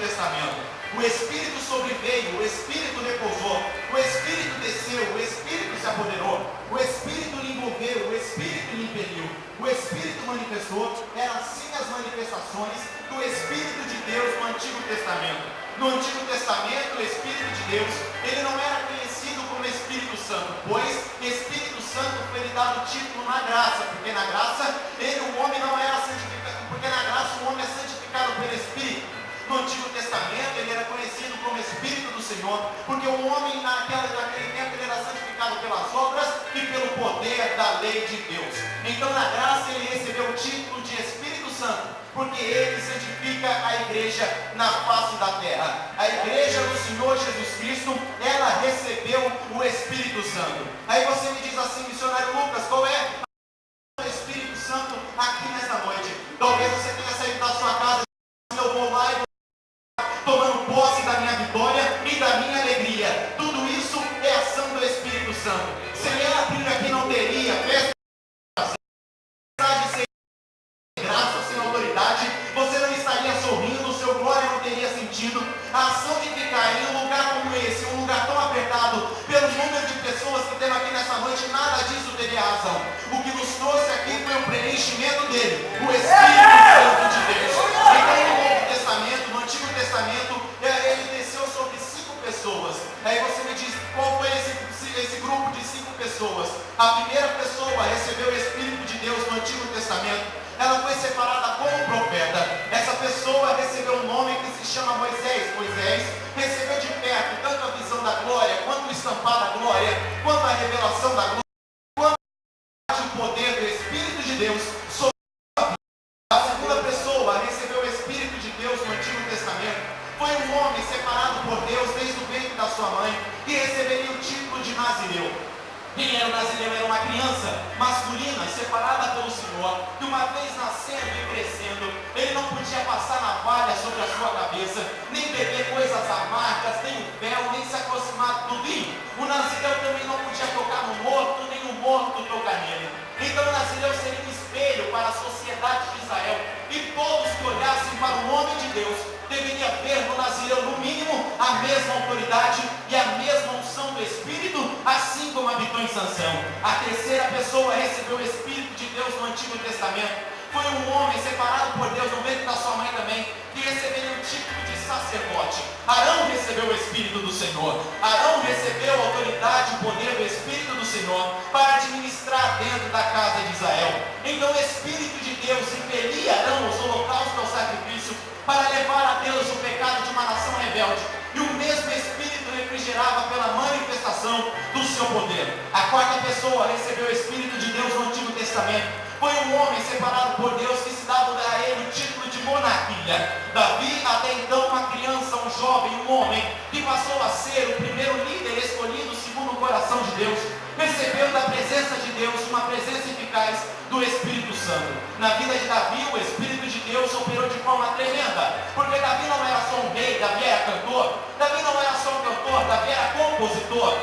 Testamento. O Espírito sobreveio, o Espírito repousou, o Espírito desceu, o Espírito se apoderou, o Espírito lhe envolveu, o Espírito lhe impeliu, o Espírito manifestou. Eram assim as manifestações do Espírito de Deus no Antigo Testamento. No Antigo Testamento, o Espírito de Deus, ele não era conhecido como Espírito Santo, pois Espírito Santo foi lhe dado título na graça, porque na graça, o homem não era santificado, porque na graça o homem é santificado pelo Espírito. No Antigo Testamento ele era conhecido como Espírito do Senhor, porque o homem naquele tempo ele era santificado pelas obras e pelo poder da lei de Deus. Então na graça ele recebeu o título de Espírito Santo, porque ele santifica a igreja na face da terra. A igreja do Senhor Jesus Cristo, ela recebeu o Espírito Santo. Aí você me diz assim, missionário Lucas, qual é o Espírito Santo aqui nesta noite? Talvez você tenha saído da sua casa e eu vou lá e vou tomando posse da minha vitória e da minha alegria. Tudo isso é ação do Espírito Santo. Sem ela, aqui não teria festa, sem graça, sem autoridade, você não estaria sorrindo, o seu glória não teria sentido. A ação de ficar em um lugar como esse, um lugar tão apertado, pelo número de pessoas que temos aqui nessa noite, nada disso teria razão. O que nos trouxe aqui foi o preenchimento dele, o Espírito Santo de Deus. Então, no Antigo Testamento, ele desceu sobre 5 pessoas. Aí você me diz, qual foi esse grupo de 5 pessoas? A primeira pessoa recebeu o Espírito de Deus no Antigo Testamento. Ela foi separada como profeta. Essa pessoa recebeu um nome que se chama Moisés. Moisés recebeu de perto tanto a visão da glória, quanto o estampar da glória, quanto a revelação da glória, quanto o poder do Espírito de Deus sobre a vida. A segunda pessoa recebeu o Espírito de Deus no Antigo Testamento. Foi um homem separado por Deus desde o ventre da sua mãe, que receberia o título de Nazireu. Quem era o Nazireu? Era uma criança masculina, separada pelo Senhor, que uma vez nascendo e crescendo, ele não podia passar navalha sobre a sua cabeça, nem beber coisas amargas, nem o fel, nem se aproximar do vinho. O Nazireu também não podia tocar no morto, nem o morto tocar nele. Então o Nazireu seria um espelho para a sociedade de Israel, e todos que olhassem para o homem de Deus deveria ver no Nazireu, no mínimo, a mesma autoridade e a mesma unção do Espírito, assim como habitou em Sansão. A terceira pessoa recebeu o Espírito de Deus no Antigo Testamento. Foi um homem separado por Deus no ventre da sua mãe também, que receberia o título de sacerdote. Arão recebeu o Espírito do Senhor. Arão recebeu a autoridade e o poder do Espírito do Senhor para administrar dentro da casa de Israel. Então o Espírito de Deus impelia Arão aos holocaustos, ao sacrifício, para levar a Deus o pecado de uma nação rebelde. E o mesmo Espírito refrigerava pela manifestação do seu poder. A quarta pessoa recebeu o Espírito de Deus no Antigo Testamento. Foi um homem separado por Deus que se dava a ele o título de monarquia. Davi, até então uma criança, um jovem, um homem, que passou a ser o primeiro líder escolhido segundo o coração de Deus, recebeu da presença de Deus uma presença eficaz do Espírito Santo. Na vida de Davi, o Espírito de Deus operou de forma tremenda, porque Davi não era só um rei, Davi era cantor. Davi não era só um cantor, Davi era compositor.